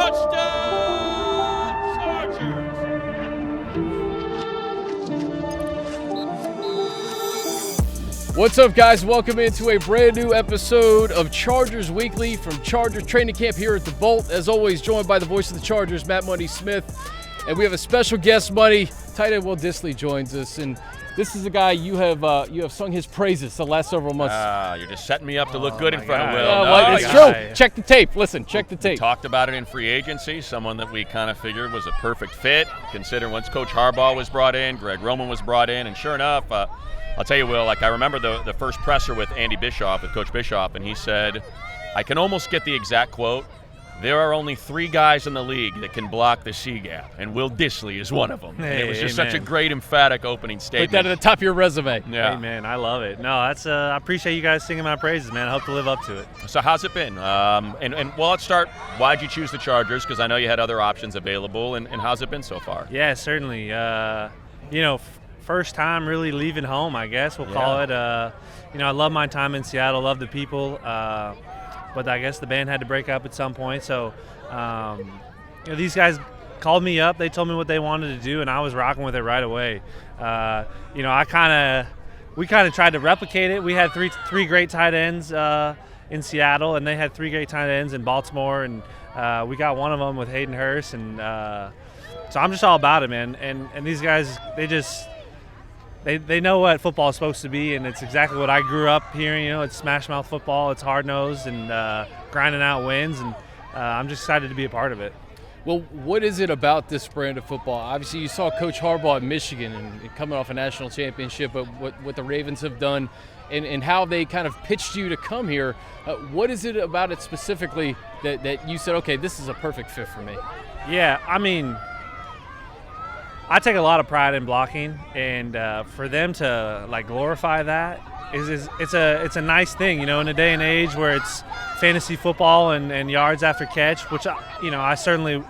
Touchdown, Chargers! What's up, guys? Welcome into a brand new episode of Chargers Weekly from Chargers Training Camp here at the Bolt. As always, joined by the voice of the Chargers, Matt Money Smith. And we have a special guest, Money. Tight end Will Dissly joins us. And this is a guy you have sung his praises the last several months. You're just setting me up to look good in front of Will. It's true. Check the tape. Listen, check the tape. We talked about it in free agency, someone that we kind of figured was a perfect fit, considering once Coach Harbaugh was brought in, Greg Roman was brought in, and sure enough, I'll tell you, Will, I remember the first presser with Andy Bischoff, with Coach Bischoff, and he said, I can almost get the exact quote, there are only 3 guys in the league that can block the C gap, and Will Dissly is one of them. Hey, and it was just amen. such a great, emphatic opening statement. Put that at the top of your resume. Yeah. Hey, man, I love it. No, that's I appreciate you guys singing my praises, man. I hope to live up to it. So how's it been? Well, let's start. Why'd you choose the Chargers? Because I know you had other options available, and how's it been so far? Yeah, certainly. First time really leaving home, I guess we'll call it. I love my time in Seattle, love the people, but I guess the band had to break up at some point. So, these guys called me up. They told me what they wanted to do, and I was rocking with it right away. We kind of tried to replicate it. We had three great tight ends in Seattle, and they had 3 great tight ends in Baltimore, and we got one of them with Hayden Hurst, and so I'm just all about it, man. And these guys, They know what football is supposed to be, and it's exactly what I grew up hearing. It's smash mouth football, it's hard nosed and grinding out wins, and I'm just excited to be a part of it. Well, what is it about this brand of football? Obviously, you saw Coach Harbaugh at Michigan and coming off a national championship, but what the Ravens have done and how they kind of pitched you to come here. What is it about it specifically that you said, okay, this is a perfect fit for me? Yeah, I mean, I take a lot of pride in blocking, and for them to glorify that it's a nice thing, in a day and age where it's fantasy football and yards after catch, which I certainly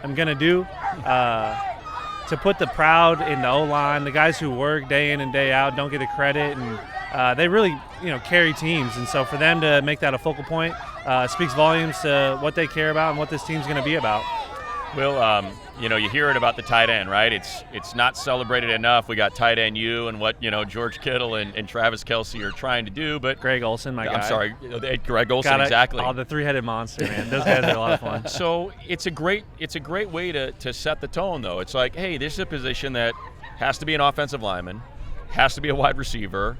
am gonna do. To put the proud in the O-line, the guys who work day in and day out don't get the credit, and they really carry teams, and so for them to make that a focal point speaks volumes to what they care about and what this team's gonna be about. Will, you hear it about the tight end, right? It's not celebrated enough. We got tight end you and what, George Kittle and Travis Kelce are trying to do. But Greg Olsen, my guy. I'm sorry, Greg Olsen, exactly. Oh, the 3-headed monster, man. Those guys are a lot of fun. So it's a great way to set the tone, though. It's like, hey, this is a position that has to be an offensive lineman, has to be a wide receiver,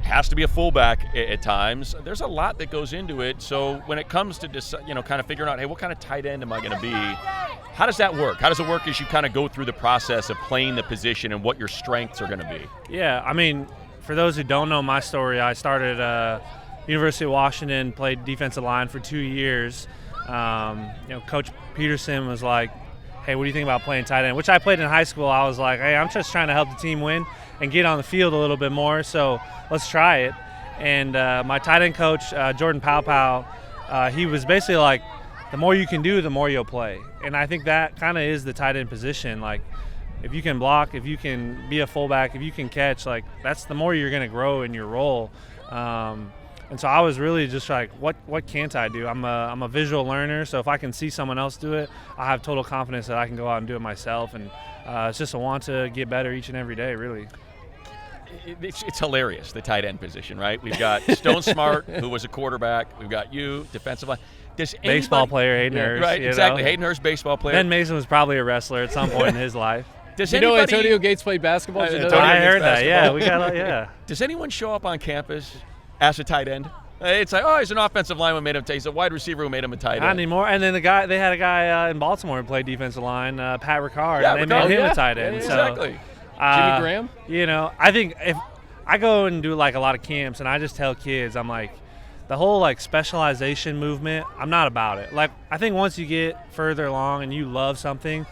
has to be a fullback at times. There's a lot that goes into it. So when it comes to kind of figuring out, hey, what kind of tight end am I going to be? How does that work? How does it work as you kind of go through the process of playing the position and what your strengths are going to be? Yeah, I mean, for those who don't know my story, I started University of Washington, played defensive line for 2 years. Coach Peterson was like, hey, what do you think about playing tight end? Which I played in high school. I was like, hey, I'm just trying to help the team win and get on the field a little bit more, so let's try it. And my tight end coach, Jordan Powpow, he was basically like, the more you can do, the more you'll play. And I think that kind of is the tight end position. Like, if you can block, if you can be a fullback, if you can catch, that's the more you're going to grow in your role. And so I was really just like, what can't I do? I'm a visual learner, so if I can see someone else do it, I have total confidence that I can go out and do it myself. And it's just a want to get better each and every day, really. It's hilarious, the tight end position, right? We've got Stone Smart, who was a quarterback. We've got you, defensive line. Baseball player, Hayden Hurst. Right, exactly. Hayden Hurst, baseball player. Ben Mason was probably a wrestler at some point in his life. Antonio Gates played basketball? I heard that, yeah. Does anyone show up on campus as a tight end? It's like, he's an offensive lineman, made him. He's a wide receiver who made him a tight end. Not anymore. And then they had a guy in Baltimore who played defensive line, Pat Ricard. Yeah, and they made him a tight end. Yeah, exactly. Jimmy Graham? I think if I go and do a lot of camps, and I just tell kids, I'm like, the whole specialization movement, I'm not about it. I think once you get further along and you love something,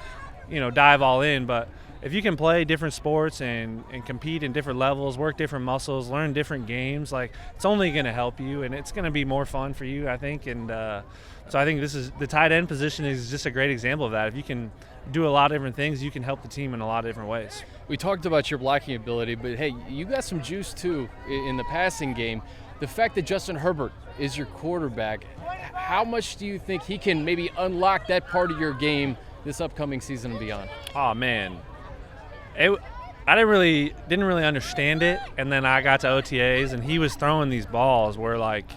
dive all in. But if you can play different sports and compete in different levels, work different muscles, learn different games, it's only going to help you, and it's going to be more fun for you, I think. And so I think the tight end position is just a great example of that. If you can do a lot of different things, you can help the team in a lot of different ways. We talked about your blocking ability, but hey, you got some juice too in the passing game. The fact that Justin Herbert is your quarterback, how much do you think he can maybe unlock that part of your game this upcoming season and beyond? Oh man, I didn't really understand it, and then I got to OTAs, and he was throwing these balls where like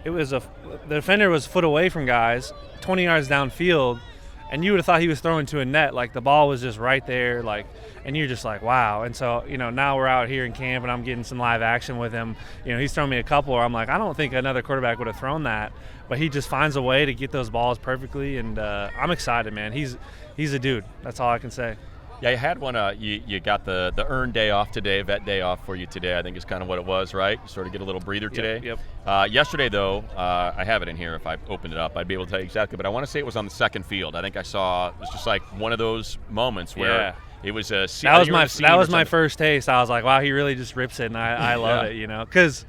the defender was a foot away from guys, 20 yards downfield, and you would have thought he was throwing to a net. Like the ball was just right there, like, and you're just like, wow. And so, now we're out here in camp and I'm getting some live action with him. He's thrown me a couple where I'm like, I don't think another quarterback would have thrown that, but he just finds a way to get those balls perfectly. And I'm excited, man. He's a dude. That's all I can say. Yeah, you had one. You got the earned day off today, vet day off for you today. I think is kind of what it was, right? Sort of get a little breather today. Yep. Yesterday, though, I have it in here. If I opened it up, I'd be able to tell you exactly. But I want to say it was on the second field. I think I saw it was just like one of those moments where it was a. That was my first taste. I was like, wow, he really just rips it, and I love it. Because.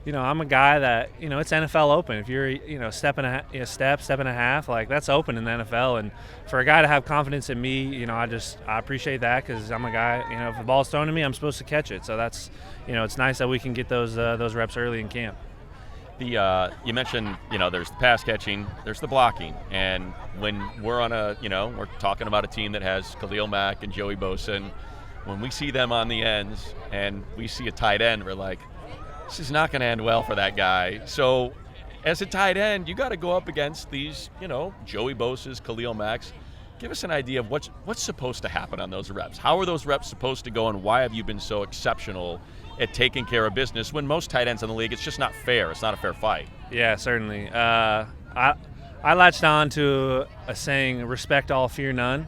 I'm a guy that, it's NFL open. If you're, step and a half, like that's open in the NFL. And for a guy to have confidence in me, I appreciate that because I'm a guy, if the ball's thrown to me, I'm supposed to catch it. So that's, it's nice that we can get those reps early in camp. You mentioned, there's the pass catching, there's the blocking. And when we're on we're talking about a team that has Khalil Mack and Joey Bosa. And when we see them on the ends and we see a tight end, we're like, this is not going to end well for that guy. So as a tight end, you got to go up against these, Joey Bosa's, Khalil Mack's. Give us an idea of what's supposed to happen on those reps. How are those reps supposed to go, and why have you been so exceptional at taking care of business when most tight ends in the league, it's just not fair. It's not a fair fight. Yeah, certainly. I latched on to a saying, respect all, fear none.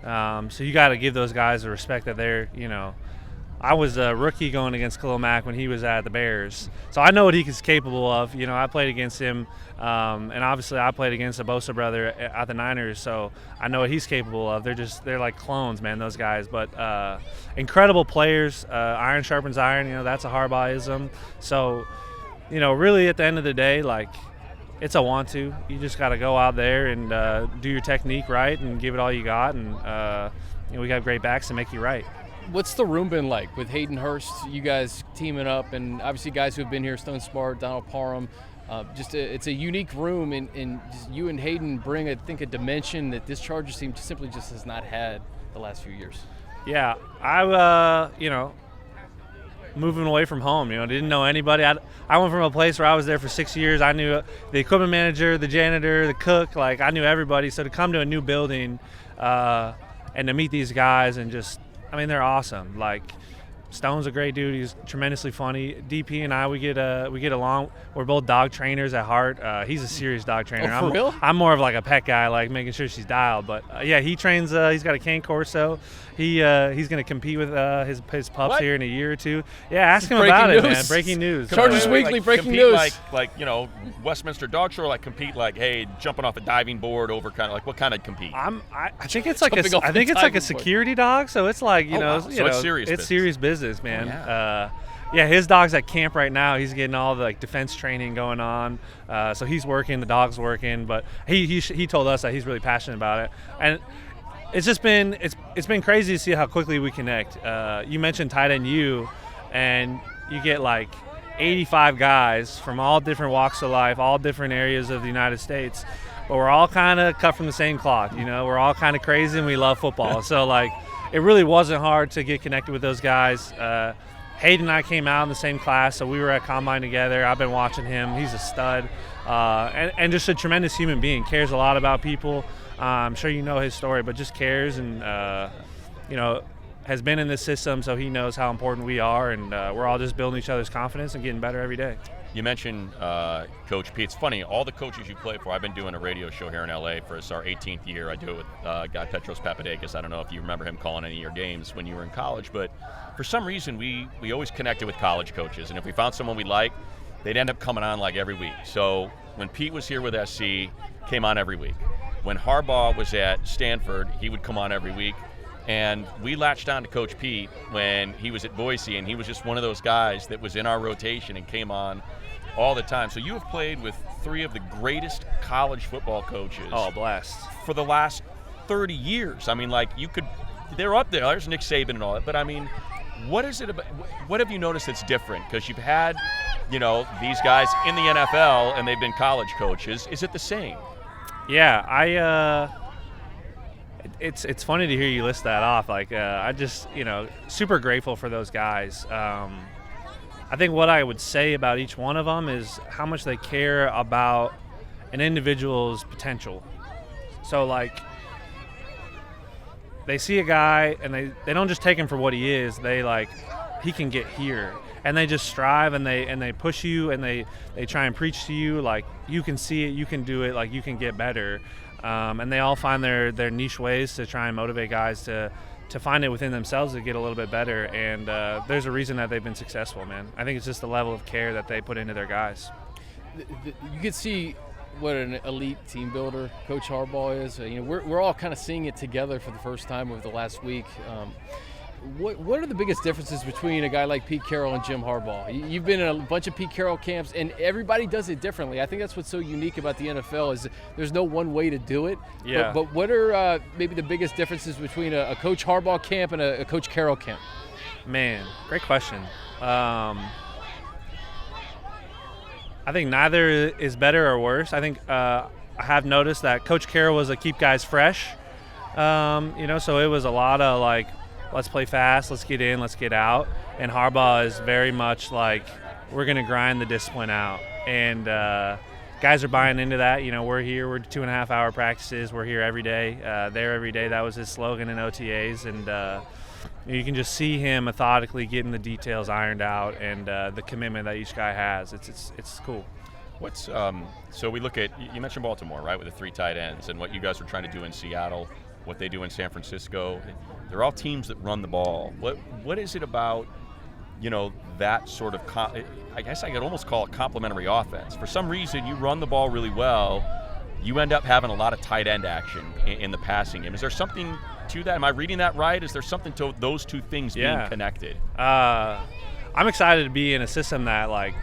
So you got to give those guys the respect that they're, I was a rookie going against Khalil Mack when he was at the Bears. So I know what he is capable of. I played against him, and obviously I played against a Bosa brother at the Niners, so I know what he's capable of. They're like clones, man, those guys. But incredible players. Iron sharpens iron, that's a Harbaugh'ism. So, really at the end of the day, like, it's a want to. You just got to go out there and do your technique right and give it all you got, and we got great backs to make you right. What's the room been like with Hayden Hurst, you guys teaming up, and obviously guys who have been here, Stone Smart, Donald Parham, it's a unique room, and just you and Hayden bring, I think, a dimension that this Chargers team simply just has not had the last few years. Yeah, I moving away from home, didn't know anybody. I went from a place where I was there for 6 years. I knew the equipment manager, the janitor, the cook, like I knew everybody. So to come to a new building and to meet these guys and just, they're awesome. Like, Stone's a great dude. He's tremendously funny. DP and I, we get along. We're both dog trainers at heart. He's a serious dog trainer. Oh, for real? I'm more of like a pet guy, like making sure she's dialed. But yeah, he trains. He's got a cane corso. He's going to compete with his pups here in a year or two. Yeah, ask him about it, man. Breaking news. Chargers Weekly, breaking news. Like Westminster Dog Show, like compete like, hey, jumping off a diving board over kind of like what kind of compete? I think it's like a security dog. So it's like so it's serious. It's serious business, man. Oh, yeah, his dog's at camp right now. He's getting all the defense training going on. So he's working, the dog's working, but he told us that he's really passionate about it. And it's just been it's been crazy to see how quickly we connect. You mentioned tight end U, and you get like 85 guys from all different walks of life, all different areas of the United States, but we're all kind of cut from the same cloth. We're all kind of crazy and we love football. So like, it really wasn't hard to get connected with those guys. Hayden and I came out in the same class, so we were at Combine together. I've been watching him. He's a stud, and just a tremendous human being. Cares a lot about people. I'm sure you know his story, but just cares and, has been in this system, so he knows how important we are, and we're all just building each other's confidence and getting better every day. You mentioned Coach Pete. It's funny, all the coaches you play for, I've been doing a radio show here in L.A. for our 18th year. I do it with guy Petros Papadakis. I don't know if you remember him calling any of your games when you were in college, but for some reason we always connected with college coaches, and if we found someone we liked, they'd end up coming on like every week. So when Pete was here with SC, came on every week. When Harbaugh was at Stanford, he would come on every week. And we latched on to Coach Pete when he was at Boise, and he was just one of those guys that was in our rotation and came on all the time. So you have played with three of the greatest college football coaches. Oh, blast. For the last 30 years. They're up there. There's Nick Saban and all that. But what is it about? What have you noticed that's different? Because you've had these guys in the NFL and they've been college coaches. Is it the same? Yeah, it's funny to hear you list that off. Like, I just, super grateful for those guys. I think what I would say about each one of them is how much they care about an individual's potential. So, like, they see a guy and they don't just take him for what he is. They, like, he can get here. And they just strive and they push you and they try and preach to you, like, you can see it, you can do it, like, you can get better. And they all find their niche ways to try and motivate guys to find it within themselves to get a little bit better. And there's a reason that they've been successful, man. I think it's just the level of care that they put into their guys. You can see what an elite team builder Coach Harbaugh is. We're all kind of seeing it together for the first time over the last week. What are the biggest differences between a guy like Pete Carroll and Jim Harbaugh? You've been in a bunch of Pete Carroll camps, and everybody does it differently. I think that's what's so unique about the NFL is there's no one way to do it. Yeah. But what are maybe the biggest differences between a Coach Harbaugh camp and a Coach Carroll camp? Man, great question. I think neither is better or worse. I think I have noticed that Coach Carroll was a keep guys fresh. So it was a lot of, like, let's play fast, let's get in, let's get out. And Harbaugh is very much like, we're going to grind the discipline out. And guys are buying into that. We're here, we're 2.5 hour practices, we're here every day, there every day. That was his slogan in OTAs. And you can just see him methodically getting the details ironed out and the commitment that each guy has. It's cool. What's so we look at, you mentioned Baltimore, right, with the 3 tight ends and what you guys were trying to do in Seattle, what they do in San Francisco. They're all teams that run the ball. What is it about, that sort of, I guess I could almost call it complementary offense. For some reason, you run the ball really well, you end up having a lot of tight end action in the passing game. Is there something to that? Am I reading that right? Is there something to those two things being connected? I'm excited to be in a system that, like,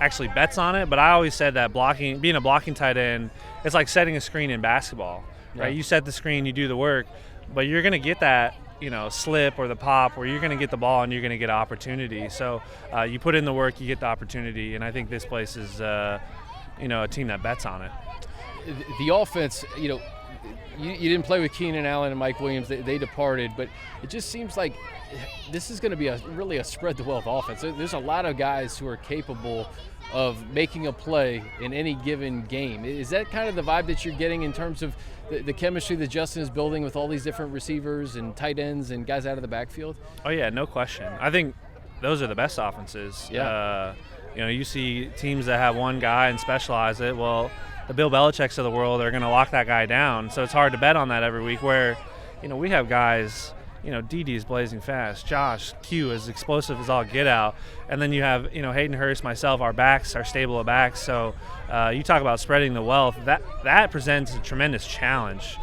actually bets on it, but I always said that being a blocking tight end, it's like setting a screen in basketball. Right, you set the screen, you do the work, but you're going to get that, slip or the pop where you're going to get the ball and you're going to get opportunity. So you put in the work, you get the opportunity, and I think this place is, a team that bets on it. The offense, you didn't play with Keenan Allen and Mike Williams. They departed, but it just seems like this is going to be really a spread the wealth offense. There's a lot of guys who are capable of making a play in any given game. Is that kind of the vibe that you're getting in terms of the chemistry that Justin is building with all these different receivers and tight ends and guys out of the backfield? Oh, yeah, no question. I think those are the best offenses. Yeah. You see teams that have one guy and specialize it. Well, the Bill Belichick's of the world are going to lock that guy down. So it's hard to bet on that every week where, we have guys – DD's blazing fast. Josh, Q is explosive as all get out. And then you have, Hayden Hurst, myself, our stable of backs. So you talk about spreading the wealth. That presents a tremendous challenge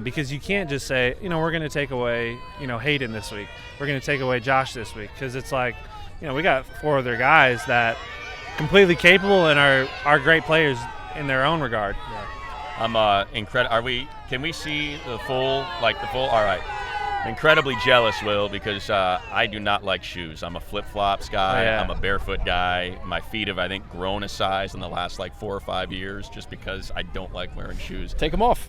because you can't just say, we're going to take away, Hayden this week. We're going to take away Josh this week because it's like, we got 4 other guys that completely capable and are great players in their own regard. Yeah. I'm incredible. Can we see the full? All right. Incredibly jealous, Will, because I do not like shoes. I'm a flip-flops guy. Oh, yeah. I'm a barefoot guy. My feet have, I think, grown a size in the last 4 or 5 years just because I don't like wearing shoes. Take them off.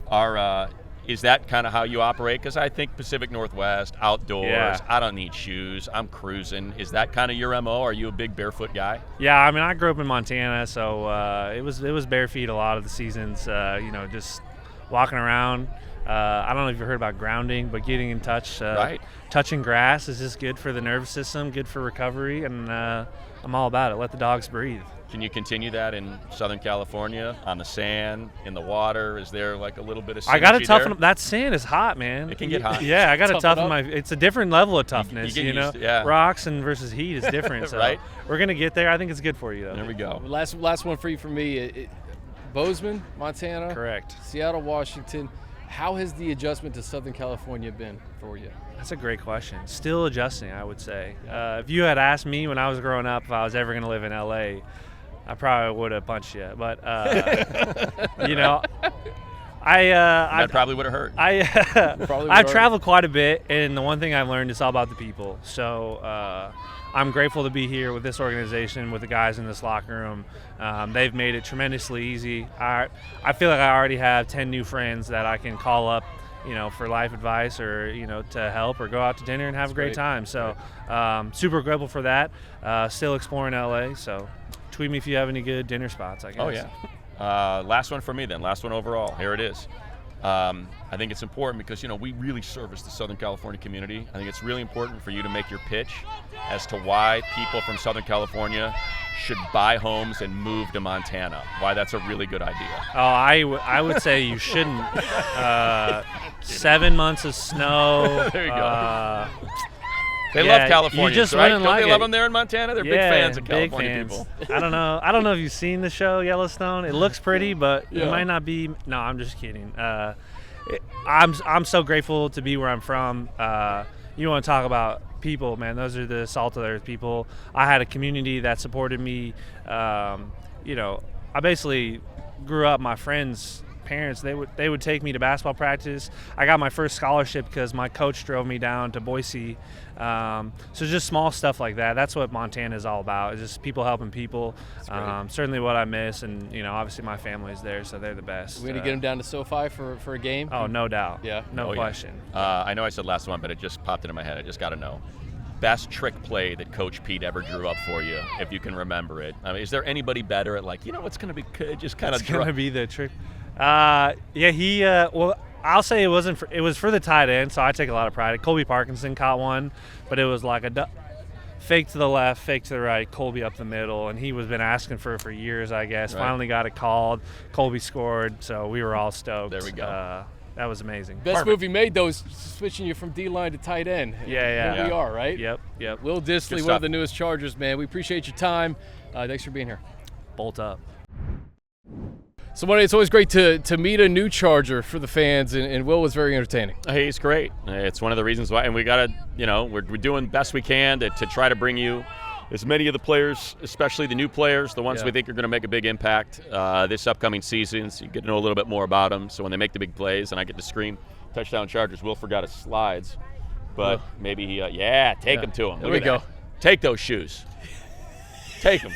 Is that kind of how you operate? Because I think Pacific Northwest, outdoors, yeah. I don't need shoes. I'm cruising. Is that kind of your MO? Are you a big barefoot guy? Yeah, I mean, I grew up in Montana, so it was bare feet a lot of the seasons, just walking around. I don't know if you've heard about grounding, but getting in touch, right. Touching grass is just good for the nervous system, good for recovery, and I'm all about it. Let the dogs breathe. Can you continue that in Southern California, on the sand, in the water? Is there a little bit of synergy? I got to toughen up. That sand is hot, man. It can get hot. Yeah, I got to toughen my. It's a different level of toughness. You get used to, yeah. Rocks and versus heat is different. So right. We're gonna get there. I think it's good for you, though. There we go. Last one for you from me. Bozeman, Montana. Correct. Seattle, Washington. How has the adjustment to Southern California been for you? That's a great question. Still adjusting, I would say. If you had asked me when I was growing up if I was ever going to live in LA, I probably would have punched you. But, That probably would have hurt. I've traveled quite a bit, and the one thing I've learned is all about the people. So I'm grateful to be here with this organization, with the guys in this locker room. They've made it tremendously easy. I feel like I already have 10 new friends that I can call up, for life advice or, to help or go out to dinner and have a great time. So super grateful for that. Still exploring LA, so tweet me if you have any good dinner spots, I guess. Oh, yeah. Last one for me then, last one overall. Here it is. I think it's important because, we really service the Southern California community. I think it's really important for you to make your pitch as to why people from Southern California should buy homes and move to Montana, why that's a really good idea. Oh, I would say you shouldn't. 7 months of snow. There you go. They love California, you just right? wouldn't Don't like they love them there in Montana? They're big fans of California people. I don't know if you've seen the show Yellowstone. It looks pretty, but it might not be. No, I'm just kidding. I'm so grateful to be where I'm from. You want to talk about people, man? Those are the salt of the earth people. I had a community that supported me. I basically grew up. My friends' parents, they would take me to basketball practice. I got my first scholarship because my coach drove me down to Boise. So just small stuff like that. That's what Montana is all about. It's just people helping people. Certainly what I miss, and obviously my family's there, so they're the best. We're gonna get them down to SoFi for a game. Oh, no doubt. Yeah, no question. I know I said last one, but it just popped into my head. I just got to know. Best trick play that Coach Pete ever drew up for you, if you can remember it. I mean, is there anybody better at what's going to be good? Just kind of. It's going to be the trick. Well, I'll say it was for the tight end, so I take a lot of pride. Colby Parkinson caught one, but it was like a fake to the left, fake to the right, Colby up the middle, and he was been asking for years, I guess. Right. Finally got it called. Colby scored, so we were all stoked. There we go. That was amazing. Best move he made, though, is switching you from D-line to tight end. Yeah. Here we are, right? Yep. Will Dissly, one of the newest Chargers, man. We appreciate your time. Thanks for being here. Bolt up. So, Money, it's always great to meet a new Charger for the fans, and Will was very entertaining. Hey, he's great. It's one of the reasons why, and we got to, we're doing the best we can to try to bring you as many of the players, especially the new players, the ones we think are going to make a big impact this upcoming season, so you get to know a little bit more about them. So when they make the big plays and I get to scream, touchdown Chargers, Will forgot his slides, but maybe he, take them to him. There we go. Take those shoes. Take them.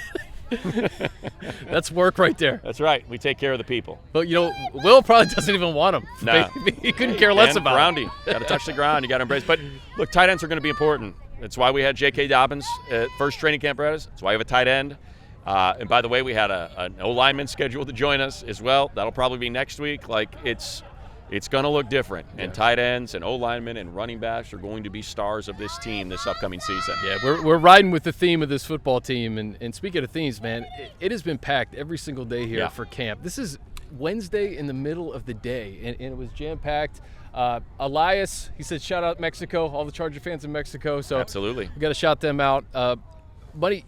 That's work right there. That's right. We take care of the people. But, Will probably doesn't even want them. Nah. He couldn't care less about them. Got to touch the ground. You got to embrace. But, look, tight ends are going to be important. That's why we had J.K. Dobbins at first training camp practice. That's why we have a tight end. And, by the way, we had an O-lineman scheduled to join us as well. That'll probably be next week. It's going to look different. And tight ends and O-linemen and running backs are going to be stars of this team this upcoming season. Yeah, we're riding with the theme of this football team. And speaking of themes, man, it has been packed every single day here for camp. This is Wednesday in the middle of the day, and it was jam-packed. Elias, he said, shout out Mexico, all the Charger fans in Mexico. So absolutely, we got to shout them out. Buddy,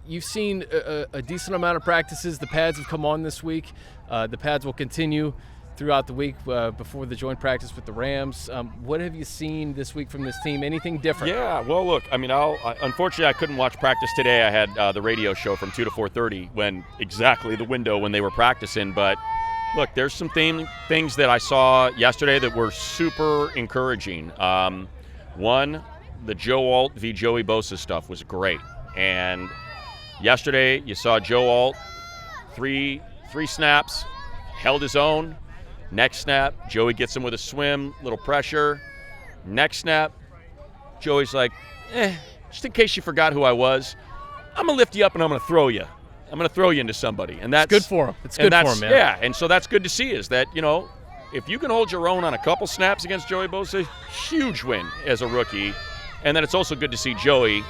you've seen a decent amount of practices. The pads have come on this week. The pads will continue throughout the week before the joint practice with the Rams. What have you seen this week from this team? Anything different? Yeah, well, look, I mean, unfortunately, I couldn't watch practice today. I had the radio show from 2 to 4:30 when exactly the window when they were practicing. But, look, there's some things that I saw yesterday that were super encouraging. One, the Joe Alt v. Joey Bosa stuff was great. And yesterday you saw Joe Alt, three snaps, held his own. Next snap, Joey gets him with a swim, little pressure. Next snap, Joey's like, just in case you forgot who I was, I'm going to lift you up and I'm going to throw you. I'm going to throw you into somebody. And that's good for him. It's good for him, man. Yeah, and so that's good to see is that, if you can hold your own on a couple snaps against Joey Bosa, huge win as a rookie. And then it's also good to see Joey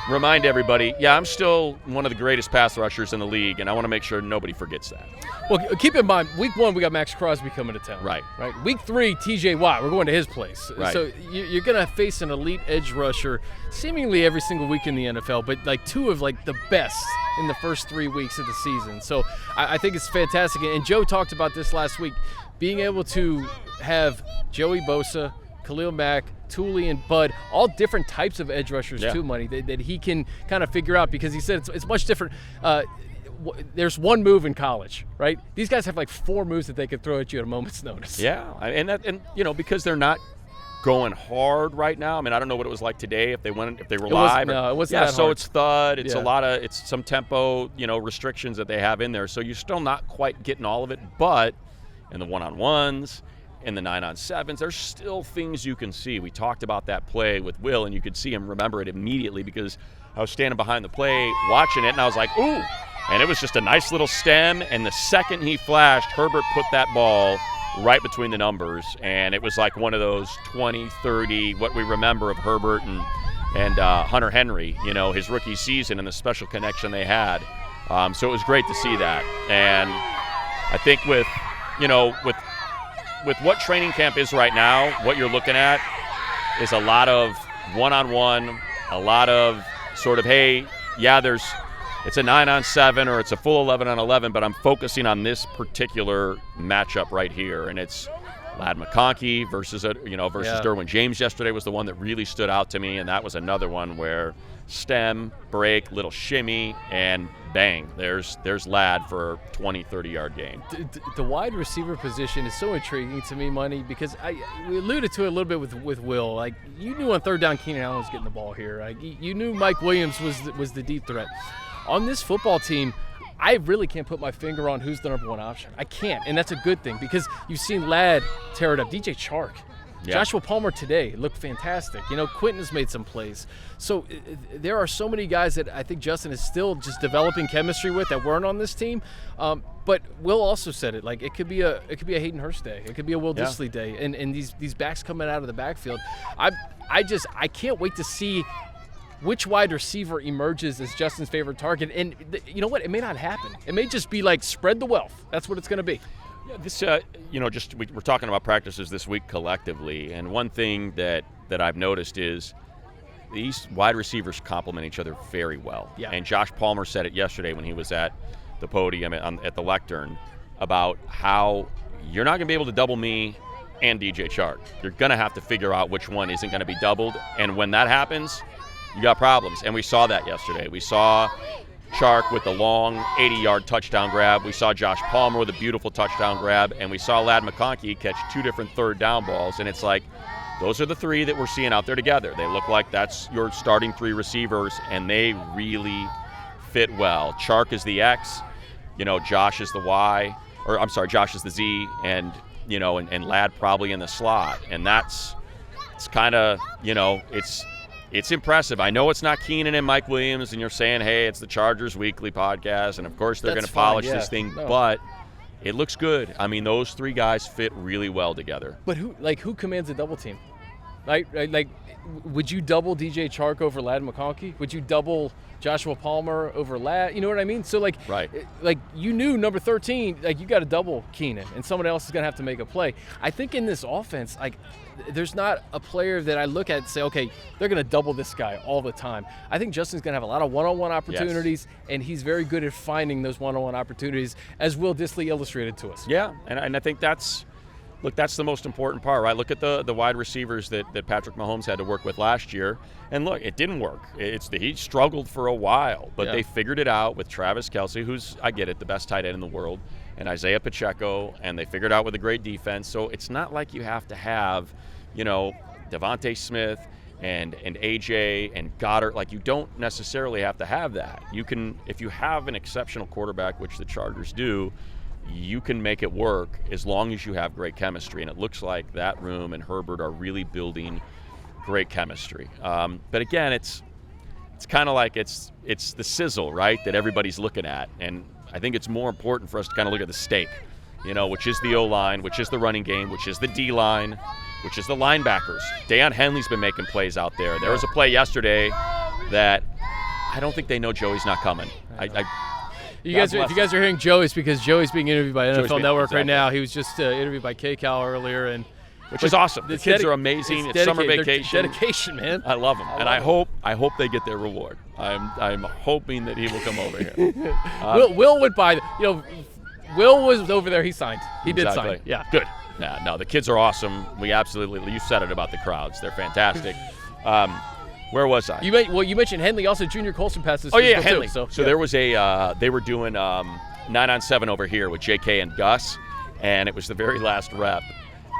remind everybody, I'm still one of the greatest pass rushers in the league, and I want to make sure nobody forgets that. Well, keep in mind, week 1, we got Max Crosby coming to town. Right. Week 3, TJ Watt, we're going to his place. Right. So you're going to face an elite edge rusher seemingly every single week in the NFL, but two of the best in the first 3 weeks of the season. So I think it's fantastic. And Joe talked about this last week, being able to have Joey Bosa, Khalil Mack, Thule, and Bud, all different types of edge rushers too, Money, that he can kind of figure out, because he said it's much different. there's one move in college, right? These guys have like 4 moves that they could throw at you at a moment's notice. Yeah, and because they're not going hard right now. I mean, I don't know what it was like today if they were live. No, it wasn't Yeah, that so hard. it's thud. It's Yeah. it's some tempo, restrictions that they have in there. So you're still not quite getting all of it, but in the 1-on-1s, in the 9-on-7s, there's still things you can see. We talked about that play with Will, and you could see him remember it immediately because I was standing behind the play watching it, and I was like, ooh. And it was just a nice little stem, and the second he flashed, Herbert put that ball right between the numbers, and it was like one of those 20, 30, what we remember of Herbert and Hunter Henry, his rookie season and the special connection they had. So it was great to see that. And I think with what training camp is right now, what you're looking at is a lot of one-on-one, a lot of sort of, hey, yeah, it's a 9-on-7 or it's a full 11-on-11, but I'm focusing on this particular matchup right here, and it's Ladd McConkey versus Derwin James yesterday was the one that really stood out to me, and that was another one where stem, break, little shimmy, and bang, there's Ladd for a 20, 30-yard game. The wide receiver position is so intriguing to me, Money, because we alluded to it a little bit with Will. Like, you knew on third down Keenan Allen was getting the ball here. Like, you knew Mike Williams was the deep threat. On this football team, I really can't put my finger on who's the number one option. I can't, and that's a good thing because you've seen Ladd tear it up. DJ Chark. Yeah. Joshua Palmer today looked fantastic. Quentin has made some plays. So there are so many guys that I think Justin is still just developing chemistry with that weren't on this team. But Will also said it. Like, it could be a Hayden Hurst day. It could be a Will Dissly day. And these backs coming out of the backfield. I can't wait to see which wide receiver emerges as Justin's favorite target. And you know what? It may not happen. It may just be like spread the wealth. That's what it's going to be. Yeah, this, we're talking about practices this week collectively, and one thing that I've noticed is these wide receivers complement each other very well. Yeah. And Josh Palmer said it yesterday when he was at the podium at the lectern about how you're not going to be able to double me and DJ Chark. You're going to have to figure out which one isn't going to be doubled, and when that happens, you got problems. And we saw that yesterday. We saw Chark with the long 80-yard touchdown grab. We saw Josh Palmer with a beautiful touchdown grab, and we saw Ladd McConkey catch 2 different third down balls. And it's like, those are the 3 that we're seeing out there together. They look like that's your starting 3 receivers, and they really fit well. Chark is the X, Josh is the Y, or I'm sorry, Josh is the Z, and and Ladd probably in the slot. And it's kind of, it's impressive. I know it's not Keenan and Mike Williams, and you're saying, hey, it's the Chargers Weekly podcast, and of course they're going to polish this thing, but it looks good. I mean, those 3 guys fit really well together. But who commands a double team? Like, would you double DJ Chark over Ladd McConkey? Would you double Joshua Palmer over Ladd? You know what I mean? So, right. You knew number 13, you got to double Keenan, and someone else is going to have to make a play. I think in this offense, there's not a player that I look at and say, okay, they're going to double this guy all the time. I think Justin's going to have a lot of one-on-one opportunities, and he's very good at finding those one-on-one opportunities, as Will Dissly illustrated to us. Yeah, and I think that's the most important part, right? Look at the wide receivers that Patrick Mahomes had to work with last year, and look, it didn't work. He struggled for a while, but they figured it out with Travis Kelce, who's, I get it, the best tight end in the world, and Isaiah Pacheco, and they figured out with a great defense. So it's not like you have to have, Devontae Smith and AJ and Goddard. Like, you don't necessarily have to have that. You can, if you have an exceptional quarterback, which the Chargers do, you can make it work as long as you have great chemistry. And it looks like that room and Herbert are really building great chemistry. But again, it's kind of like it's the sizzle, right, that everybody's looking at. And I think it's more important for us to kind of look at the steak, which is the O-line, which is the running game, which is the D-line, which is the linebackers. Deion Henley's been making plays out there. There was a play yesterday that I don't think they know Joey's not coming. If you guys are hearing Joey, it's because Joey's being interviewed by NFL Network right exactly. now. He was just interviewed by KCal earlier, and which is awesome. The kids are amazing. It's summer vacation. Dedication, man. I love them, and I hope they get their reward. I'm hoping that he will come over here. Will went by. Will was over there. He signed. He did sign. Yeah, good. Yeah, no, the kids are awesome. You said it about the crowds. They're fantastic. Where was I? You mentioned Henley. Also, Junior Colson passed this. Oh, yeah, physical Henley. too, So there was they were doing 9-on-7 over here with JK and Gus, and it was the very last rep.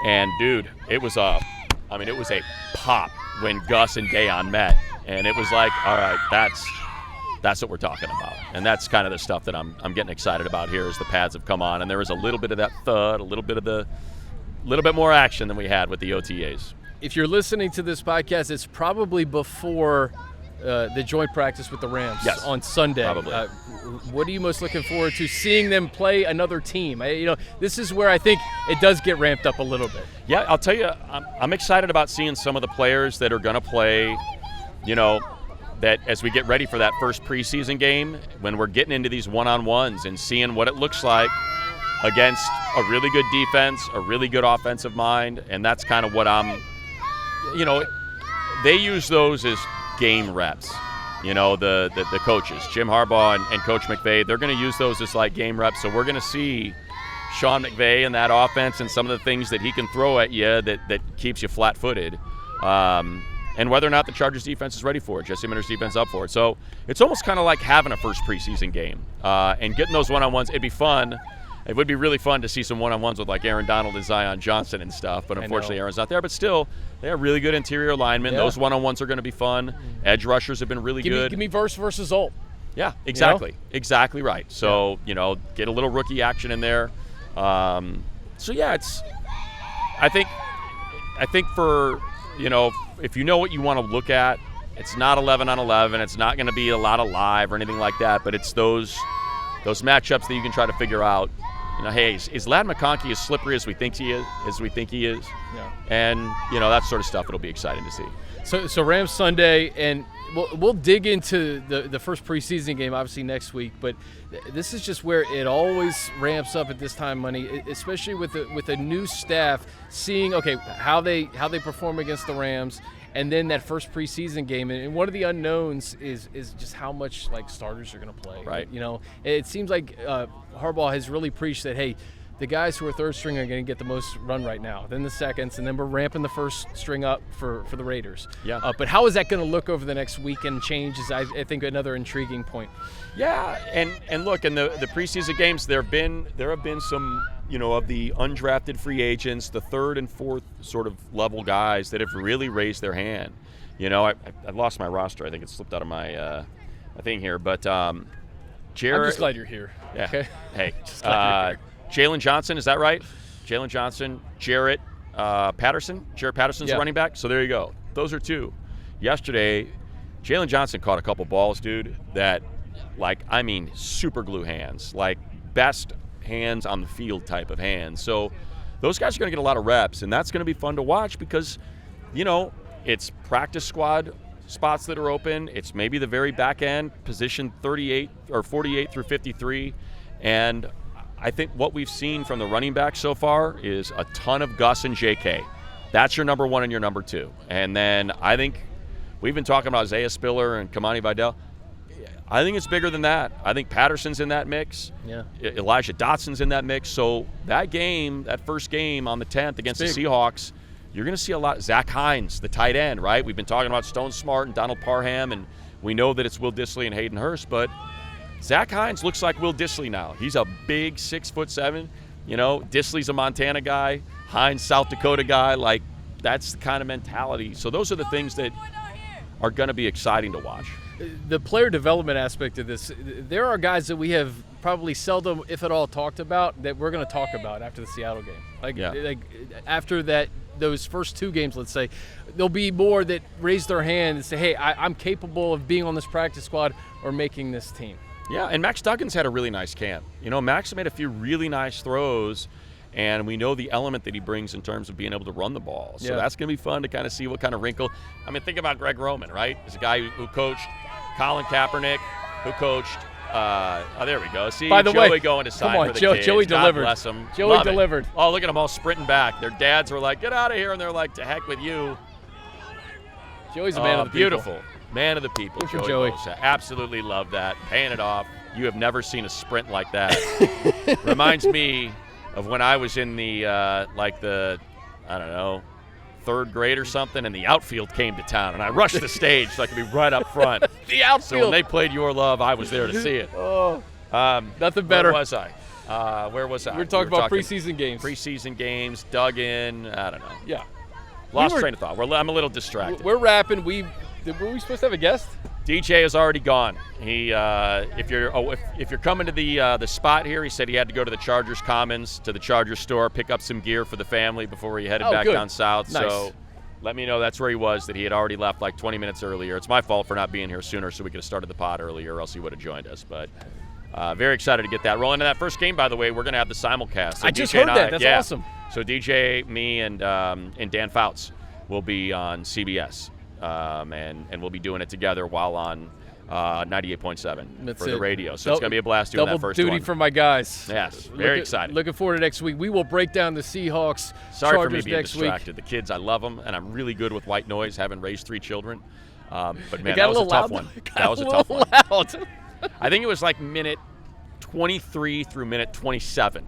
And, dude, it was a pop when Gus and Dayon met. And it was like, all right, that's what we're talking about. And that's kind of the stuff that I'm getting excited about here as the pads have come on. And there was a little bit of that thud, a little bit more action than we had with the OTAs. If you're listening to this podcast, it's probably before the joint practice with the Rams on Sunday. Probably. What are you most looking forward to seeing them play another team? This is where I think it does get ramped up a little bit. Yeah, I'll tell you, I'm excited about seeing some of the players that are going to play, that as we get ready for that first preseason game, when we're getting into these one-on-ones and seeing what it looks like against a really good defense, a really good offensive mind, and that's kind of what they use those as game reps. The coaches, Jim Harbaugh and Coach McVay, they're going to use those as like game reps. So we're going to see Sean McVay and that offense and some of the things that he can throw at you that keeps you flat-footed. And whether or not the Chargers defense is ready for it, Jesse Minter's defense up for it. So it's almost kind of like having a first preseason game and getting those one-on-ones. It'd be fun. It would be really fun to see some one-on-ones with like Aaron Donald and Zion Johnson and stuff, but unfortunately Aaron's not there. But still, they have really good interior linemen. Yeah. Those one-on-ones are going to be fun. Edge rushers have been really good. Give me Verse versus Zolt. Yeah, exactly. Exactly right. So, get a little rookie action in there. I think for, if you know what you want to look at, it's not 11-on-11. It's not going to be a lot of live or anything like that, but it's those matchups that you can try to figure out. Hey, is Ladd McConkey as slippery as we think he is? Yeah. And that sort of stuff. It'll be exciting to see. So Rams Sunday, and we'll dig into the first preseason game obviously next week. But this is just where it always ramps up at this time, Money, especially with a new staff. Seeing how they perform against the Rams. And then that first preseason game, and one of the unknowns is just how much starters are going to play. Right. It seems like Harbaugh has really preached that, hey, the guys who are third string are going to get the most run right now, then the seconds, and then we're ramping the first string up for the Raiders. Yeah. But how is that going to look over the next week and change is, I think, another intriguing point. Yeah, and look, in the preseason games, there have been some of the undrafted free agents, the third and fourth sort of level guys that have really raised their hand. I've lost my roster. I think it slipped out of my thing here. But Jarrett. I'm just glad you're here. Yeah. Okay. Hey. Jalen Johnson, is that right? Jalen Johnson, Jarrett Patterson. Jarrett Patterson's running back. So there you go. Those are two. Yesterday, Jalen Johnson caught a couple balls, dude, that, super glue hands. Best hands on the field type of hands. So those guys are going to get a lot of reps, and that's going to be fun to watch because, it's practice squad spots that are open. It's maybe the very back end, position 38 or 48 through 53. And I think what we've seen from the running back so far is a ton of Gus and JK. That's your number one and your number two. And then I think we've been talking about Isaiah Spiller and Kamani Vidal. I think it's bigger than that. I think Patterson's in that mix. Yeah. Elijah Dotson's in that mix. So that first game on the 10th against the Seahawks, you're going to see a lot. Zach Hines, the tight end, right? We've been talking about Stone Smart and Donald Parham, and we know that it's Will Dissly and Hayden Hurst, but Zach Hines looks like Will Dissly now. He's a big 6'7". Dissly's a Montana guy. Hines, South Dakota guy. That's the kind of mentality. So those are the things that are going to be exciting to watch. The player development aspect of this, there are guys that we have probably seldom, if at all, talked about that we're going to talk about after the Seattle game. After those first two games, let's say, there'll be more that raise their hand and say, hey, I'm capable of being on this practice squad or making this team. Yeah, and Max Duggan's had a really nice camp. Max made a few really nice throws, and we know the element that he brings in terms of being able to run the ball. So that's going to be fun to kind of see what kind of wrinkle. Think about Greg Roman, right? He's a guy who coached Colin Kaepernick, who coached there we go. See, by the Joey way, going to sign come on, for the kids. Joey delivered. God bless him. Joey Love delivered. It. Oh, look at them all sprinting back. Their dads were like, get out of here, and they're like, to heck with you. Joey's a man of the beautiful. people. Man of the people. Good for Joey. Bosa. Absolutely love that. Paying it off. You have never seen a sprint like that. Reminds me of when I was in the 3rd grade or something, and the outfield came to town, and I rushed the stage so I could be right up front. The outfield. So when they played Your Love, I was there to see it. Oh, nothing better. Where was I? We were talking about preseason games. Preseason games, dug in. I don't know. Yeah. Lost train of thought. I'm a little distracted. We're wrapping. Were we supposed to have a guest? DJ is already gone. He, if you're coming to the spot here, he said he had to go to the Chargers Commons, to the Chargers store, pick up some gear for the family before he headed back good. down south. Nice. So let me know that's where he was, that he had already left like 20 minutes earlier. It's my fault for not being here sooner, so we could have started the pod earlier, or else he would have joined us. But very excited to get that rolling. In that first game, by the way, we're going to have the simulcast. So I just DJ heard that. That's awesome. So DJ, me, and Dan Fouts will be on CBS. And we'll be doing it together while on 98.7 for the radio. So it's going to be a blast doing that first one. Double duty for my guys. Yes, very excited. Looking forward to next week. We will break down the Seahawks, Sorry Chargers for me being next distracted. week. The kids, I love them, and I'm really good with white noise, having raised 3 children. But, man, It got that was a tough loud. one. It got That was a little tough one. loud. I think it was like minute 23 through minute 27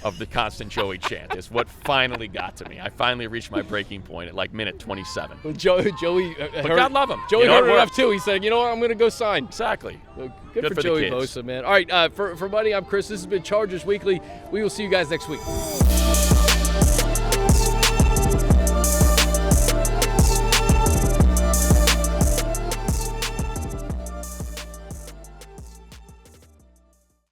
of the constant Joey chant is what finally got to me. I finally reached my breaking point at like minute 27. Well, Joey But God love him. Joey You know, heard it enough worked. too. He said, "You know what? I'm going to go sign." Exactly. Good for the Joey kids. Bosa, man. All right, for Buddy, I'm Chris. This has been Chargers Weekly. We will see you guys next week.